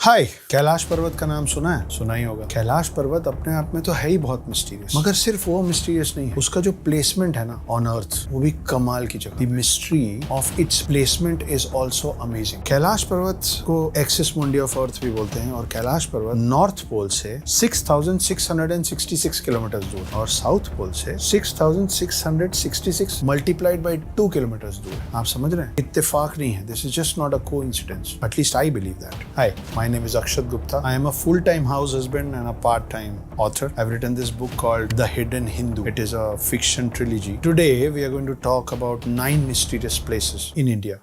हाय, कैलाश पर्वत का नाम सुना है? सुना ही होगा। कैलाश पर्वत अपने आप में तो है ही बहुत मिस्टीरियस, मगर सिर्फ वो मिस्टीरियस नहीं है, उसका जो प्लेसमेंट है ना ऑन अर्थ, वो भी कमाल की जगह। The mystery of its placement is also amazing. Kailash पर्वत को एक्सिस मुंडी ऑफ अर्थ भी बोलते हैं और कैलाश पर्वत नॉर्थ पोल से 6,666 किलोमीटर दूर और साउथ पोल से 6,666 मल्टीप्लाइड बाई 2 किलोमीटर दूर। आप समझ रहे हैं? इत्तेफाक नहीं है। This is just not a coincidence, at least I believe that. Hi, my name is Akshat Gupta. I am a full-time house husband and a part-time author. I've written this book called The Hidden Hindu. It is a fiction trilogy. Today we are going to talk about 9 mysterious places in India.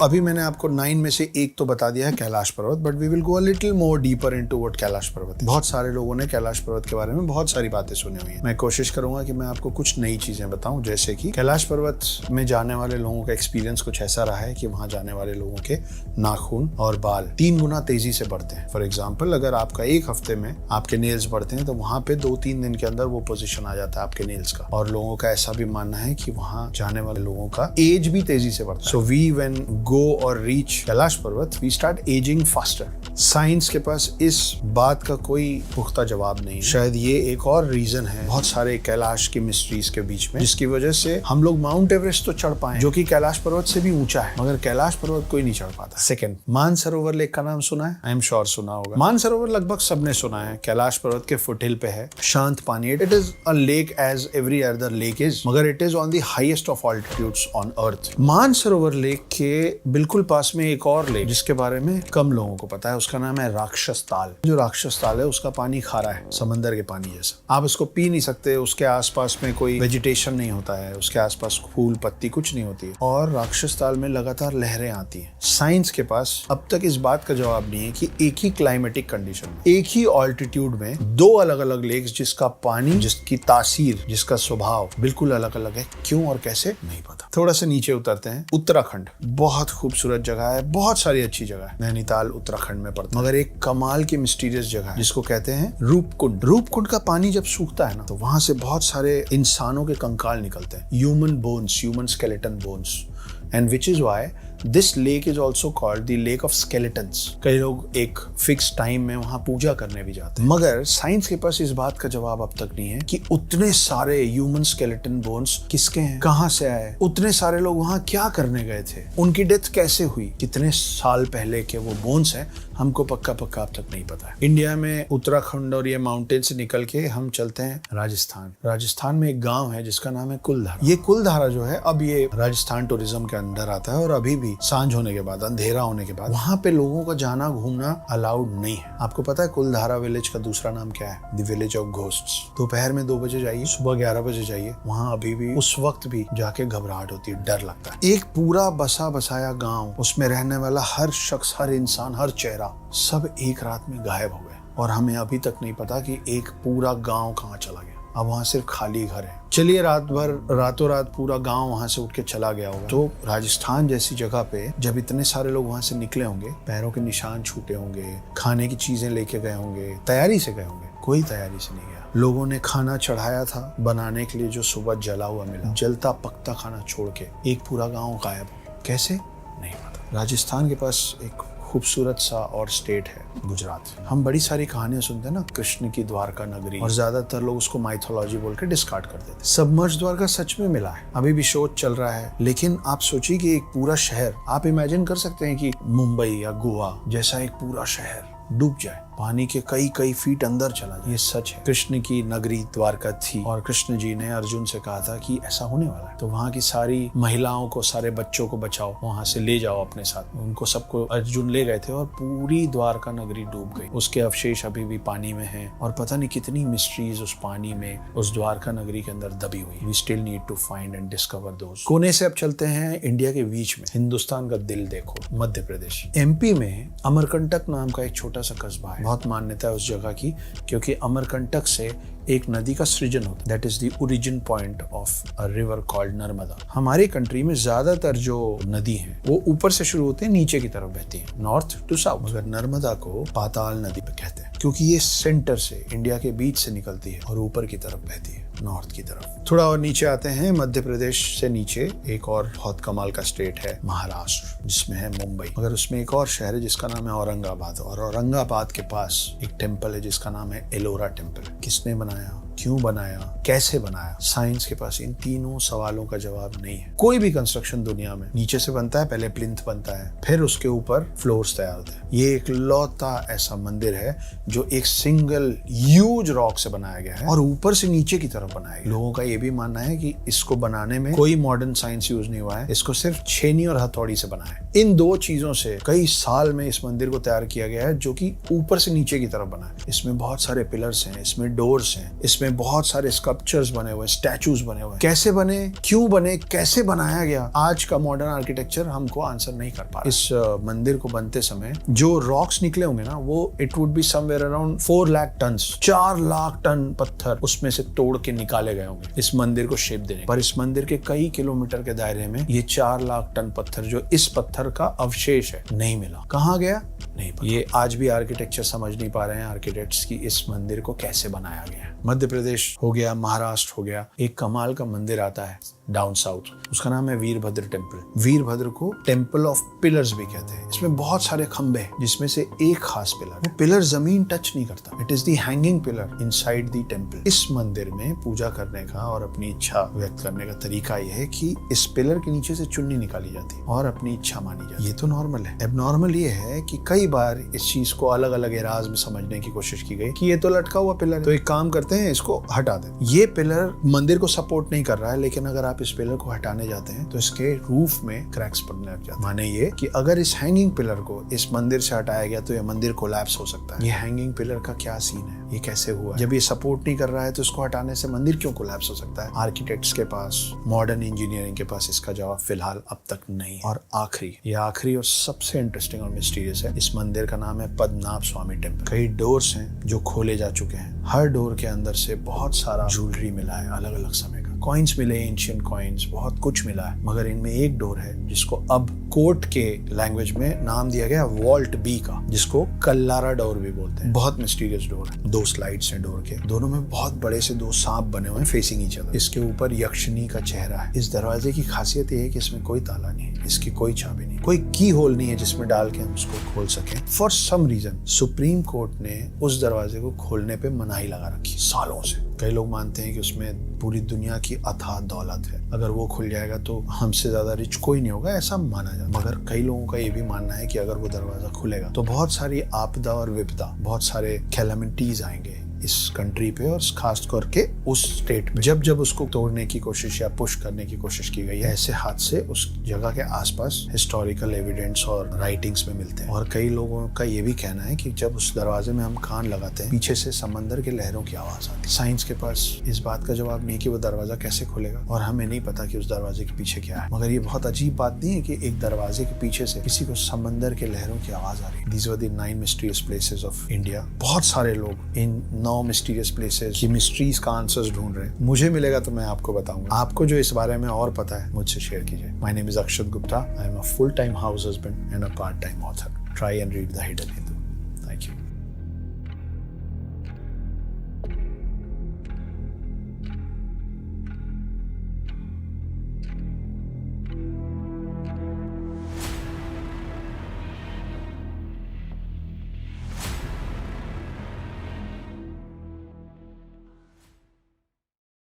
अभी मैंने आपको 9 में से एक तो बता दिया है, Kailash Parvat, but we will go a little more deeper into what Kailash Parvat है। बहुत सारे लोगों ने कैलाश पर्वत के बारे में बहुत सारी बातें सुनी हुई हैं। मैं कोशिश करूंगा कि मैं आपको कुछ नई चीजें बताऊं, जैसे कि कैलाश पर्वत में जाने वाले लोगों का एक्सपीरियंस कुछ ऐसा रहा है कि वहां जाने वाले लोगों के नाखून और बाल 3 गुना तेजी से बढ़ते हैं। फॉर एग्जाम्पल, अगर आपका एक हफ्ते में आपके नेल्स बढ़ते हैं तो वहां पे 2-3 दिन के अंदर वो पोजिशन आ जाता है आपके नेल्स का। और लोगों का ऐसा भी मानना है कि वहां जाने वाले लोगों का एज भी तेजी से बढ़ता है। सो वी व्हेन गो और reach Kailash Parvat, we start ageing faster. Science के पास इस बात का कोई पुख्ता जवाब नहीं है। शायद ये एक और रीजन है बहुत सारे कैलाश की मिस्ट्रीज के बीच में, जिसकी वजह से हम लोग माउंट एवरेस्ट तो चढ़ पाए, जो कि कैलाश पर्वत से भी ऊंचा है, मगर कैलाश पर्वत कोई नहीं चढ़ पाता। सेकंड, मानसरोवर लेक का नाम सुना है? आई एम श्योर सुना होगा। मानसरोवर लगभग सबने सुना है। कैलाश पर्वत के फुटहिल पे है, शांत पानी। It is a lake as every other lake is, मगर it is on the highest of altitudes on earth. Mansarovar lake के बिल्कुल पास में एक और लेक जिसके बारे में कम लोगों को पता है, उसका नाम है राक्षस ताल। जो राक्षस ताल है उसका पानी खारा है, समंदर के पानी जैसा। आप इसको पी नहीं सकते, उसके आसपास में कोई वेजिटेशन नहीं होता है, उसके आसपास फूल पत्ती कुछ नहीं होती है, और राक्षस ताल में लगातार लहरें आती हैं। साइंस के पास अब तक इस बात का जवाब नहीं है कि एक ही क्लाइमेटिक कंडीशन में, एक ही ऑल्टीट्यूड में 2 अलग अलग लेक्स जिसका पानी, जिसकी तासीर, जिसका स्वभाव बिल्कुल अलग अलग है, क्यों और कैसे नहीं पता। थोड़ा सा नीचे उतरते हैं। उत्तराखंड बहुत खूबसूरत जगह है, बहुत सारी अच्छी जगह है। नैनीताल उत्तराखंड में पड़ता है, मगर एक कमाल की मिस्टीरियस जगह है जिसको कहते हैं रूपकुंड। रूपकुंड का पानी जब सूखता है ना, तो वहां से बहुत सारे इंसानों के कंकाल निकलते हैं, human bones, human skeleton bones, and which is why this lake is also called the lake of skeletons. कई लोग एक फिक्स टाइम में वहां पूजा करने भी जाते हैं, मगर साइंस के पास इस बात का जवाब अब तक नहीं है कि उतने सारे ह्यूमन स्केलेटन बोन्स किसके हैं, कहां से आए, उतने सारे लोग वहां क्या करने गए थे, उनकी डेथ कैसे हुई, कितने साल पहले के वो बोन्स हैं, हमको पक्का अब तक नहीं पता है। इंडिया में उत्तराखंड और ये माउंटेन से निकल के हम चलते हैं राजस्थान। राजस्थान में एक गांव है जिसका नाम है कुलधारा। ये कुलधारा जो है, अब ये राजस्थान टूरिज्म के अंदर आता है, और अभी भी सांझ होने के बाद, अंधेरा होने के बाद, वहां पे लोगों का जाना घूमना अलाउड नहीं है। आपको पता है कुलधारा विलेज का दूसरा नाम क्या है? The village of ghosts. दोपहर में 2 बजे जाइए, सुबह 11 बजे जाइए, वहां अभी भी उस वक्त भी जाके घबराहट होती है, डर लगता है। एक पूरा बसा बसाया गाँव, उसमें रहने वाला हर शख्स, हर इंसान, हर चेहरा, सब एक रात में गायब हो गए, और हमें अभी तक नहीं पता कि एक पूरा गांव कहाँ चला गया। अब वहां सिर्फ खाली घर है। चलिए, रातों रात पूरा गांव वहां से उठ के चला गया होगा, तो राजस्थान जैसी जगह पे जब इतने सारे लोग वहां से निकले होंगे, पैरों के निशान छूटे होंगे, खाने की चीजें लेके गए होंगे, तैयारी से गए होंगे। कोई तैयारी से नहीं गया। लोगों ने खाना चढ़ाया था बनाने के लिए, जो सुबह जला हुआ मिला, जलता पकता खाना छोड़ के एक पूरा गाँव गायब हो। कैसे? नहीं पता। राजस्थान के पास एक खूबसूरत सा और स्टेट है गुजरात। हम बड़ी सारी कहानियां सुनते हैं ना, कृष्ण की द्वारका नगरी, और ज्यादातर लोग उसको माइथोलॉजी बोल के डिस्कार्ड कर देते। सबमर्ज द्वारका सच में मिला है, अभी भी शोध चल रहा है। लेकिन आप सोचिए कि एक पूरा शहर, आप इमेजिन कर सकते हैं कि मुंबई या गोवा जैसा एक पूरा शहर डूब जाए, पानी के कई फीट अंदर चला जाए। ये सच है। कृष्ण की नगरी द्वारका थी, और कृष्ण जी ने अर्जुन से कहा था कि ऐसा होने वाला है, तो वहाँ की सारी महिलाओं को, सारे बच्चों को बचाओ, वहां से ले जाओ अपने साथ। उनको सबको अर्जुन ले गए थे, और पूरी द्वारका नगरी डूब गई। उसके अवशेष अभी भी पानी में हैं, और पता नहीं कितनी मिस्ट्रीज उस पानी में, उस द्वारका नगरी के अंदर दबी हुई। We still need to find and discover those. कोने से अब चलते हैं इंडिया के बीच में, हिंदुस्तान का दिल देखो, मध्य प्रदेश। एमपी में अमरकंटक नाम का एक छोटा सा कस्बा है। बहुत मान्यता है उस जगह की, क्योंकि अमरकंटक से एक नदी का सृजन होता है। That is the origin point of a river called Narmada. हमारी कंट्री में ज्यादातर जो नदी है वो ऊपर से शुरू होते हैं, नीचे की तरफ बहती है, नॉर्थ टू साउथ, मगर नर्मदा को पाताल नदी पे कहते हैं, क्योंकि ये सेंटर से, इंडिया के बीच से निकलती है और ऊपर की तरफ बहती है। नॉर्थ की तरफ। थोड़ा और नीचे आते हैं, मध्य प्रदेश से नीचे एक और बहुत कमाल का स्टेट है महाराष्ट्र, जिसमें है मुंबई। मगर उसमें एक और शहर है जिसका नाम है औरंगाबाद, और औरंगाबाद के पास एक टेम्पल है जिसका नाम है एलोरा टेम्पल। किसने बनाया, क्यों बनाया, कैसे बनाया, साइंस के पास इन तीनों सवालों का जवाब नहीं है। कोई भी कंस्ट्रक्शन दुनिया में नीचे से बनता है, पहले प्लिंथ बनता है, फिर उसके ऊपर फ्लोर्स तैयार होते हैं। ये एक लौता ऐसा मंदिर है जो एक सिंगल ह्यूज रॉक से बनाया गया है और ऊपर से नीचे की तरफ बनाया गया। लोगों का ये भी मानना है कि इसको बनाने में कोई मॉडर्न साइंस यूज नहीं हुआ है, इसको सिर्फ छेनी और हथौड़ी से बनाया है। इन दो चीजों से कई साल में इस मंदिर को तैयार किया गया है, जो कि ऊपर से नीचे की तरफ बना है। इसमें बहुत सारे पिलर्स हैं, इसमें डोर्स हैं, इसमें बहुत सारे स्कल्पचर्स बने हुए, स्टैचूज बने हुए। कैसे बने, क्यों बने, कैसे बनाया गया, आज का मॉडर्न आर्किटेक्चर हमको आंसर नहीं कर पा। इस मंदिर को बनते समय जो रॉक्स निकले होंगे ना, वो it would be somewhere around 4 lakh ton, 4 lakh ton पत्थर उसमें से तोड़ के निकाले गए होंगे इस मंदिर को शेप देने। पर इस मंदिर के कई किलोमीटर के दायरे में ये 4 लाख टन पत्थर, जो इस पत्थर का अवशेष है, नहीं मिला। कहाँ गया नहीं पता। ये आज भी आर्किटेक्चर समझ नहीं पा रहे हैं आर्किटेक्ट्स की इस मंदिर को कैसे बनाया गया है। मध्य प्रदेश हो गया, महाराष्ट्र हो गया, एक कमाल का मंदिर आता है डाउन साउथ, उसका नाम है वीरभद्र टेम्पल। वीरभद्र को टेम्पल ऑफ पिलर्स भी कहते हैं। इसमें बहुत सारे खंबे हैं, जिसमें से एक खास पिलर, वो पिलर जमीन टच नहीं करता, it is the hanging pillar inside the temple. इस मंदिर में पूजा करने का और अपनी इच्छा व्यक्त करने का तरीका यह है कि इस पिलर के नीचे से चुन्नी निकाली जाती है और अपनी इच्छा मानी जाती है। ये तो नॉर्मल है। एबनॉर्मल ये है कि कई बार इस चीज को अलग अलग एराज में समझने की कोशिश की गई कि ये तो लटका हुआ पिलर है, तो एक काम करते हैं, इसको हटा दें। ये पिलर मंदिर को सपोर्ट नहीं कर रहा है, लेकिन अगर आप इस पिलर को हटाने जाते हैं तो इसके रूफ में क्रैक्स पड़ने लग जाते हैं। माने ये कि अगर इस हैंगिंग पिलर को इस मंदिर से हटाया गया तो ये मंदिर कोलैप्स हो सकता है। ये हैंगिंग पिलर का क्या सीन है, ये कैसे हुआ? जब ये सपोर्ट नहीं कर रहा है तो इसको हटाने से मंदिर क्यों कोलैप्स हो सकता है? आर्किटेक्ट्स के पास, मॉडर्न इंजीनियरिंग के पास इसका जवाब फिलहाल अब तक नहीं। और आखिरी और सबसे इंटरेस्टिंग और मिस्टीरियस है, इस मंदिर का नाम है पद्मनाभ स्वामी टेम्पल। कई डोर्स हैं जो खोले जा चुके हैं, हर डोर के अंदर से बहुत सारा ज्वेलरी मिला है, अलग अलग समय का कॉइन्स मिले, एंशिएंट कॉइन्स, बहुत कुछ मिला है। मगर इनमें एक डोर है जिसको अब कोर्ट के लैंग्वेज में नाम दिया गया वॉल्ट बी का, जिसको कल्लारा डोर भी बोलते हैं। बहुत मिस्टीरियस डोर है। 2 स्लाइड्स हैं डोर के, दोनों में बहुत बड़े से 2 सांप बने हुए हैं फेसिंग ईच अदर। इसके ऊपर यक्षिणी का चेहरा है। इस दरवाजे की खासियत ये है कि इसमें कोई ताला नहीं है, इसकी कोई चाबी नहीं, कोई की होल नहीं है जिसमें डाल के हम उसको खोल सकें। For some reason supreme court ने उस दरवाजे को खोलने पे मनाही लगा रखी सालों से। कई लोग मानते हैं कि उसमें पूरी दुनिया की अथाह दौलत है, अगर वो खुल जाएगा तो हमसे ज्यादा रिच कोई नहीं होगा, ऐसा माना जाता है। मगर कई लोगों का ये भी मानना है कि अगर वो दरवाजा खुलेगा तो बहुत सारी आपदा और विपदा, बहुत सारे कैलामिटीज आएंगे इस कंट्री पे, और खास करके उस स्टेट पे। जब जब उसको तोड़ने की कोशिश या पुश करने की कोशिश की गई है, ऐसे हादसे उस जगह के आसपास हिस्टोरिकल एविडेंस और राइटिंग्स में मिलते हैं। और कई लोगों का ये भी कहना है कि जब उस दरवाजे में हम कान लगाते हैं, पीछे से समंदर के लहरों की आवाज आती है। साइंस के पास इस बात का जवाब नहीं कि वो दरवाजा कैसे खुलेगा, और हमें नहीं पता कि उस दरवाजे के पीछे क्या है। मगर ये बहुत अजीब बात नहीं है कि एक दरवाजे के पीछे से किसी को समंदर के लहरों की आवाज आ रही है। These were the 9 mysterious places of India। बहुत सारे लोग इन 9 मिस्टीरियस प्लेसेस की मिस्ट्रीज का आंसर्स ढूंढ रहे हैं। मुझे मिलेगा तो मैं आपको बताऊंगा। आपको जो इस बारे में और पता है मुझसे शेयर कीजिए। My name is Akshat Gupta. I am a full time house husband and a part time author. Try and read the hidden.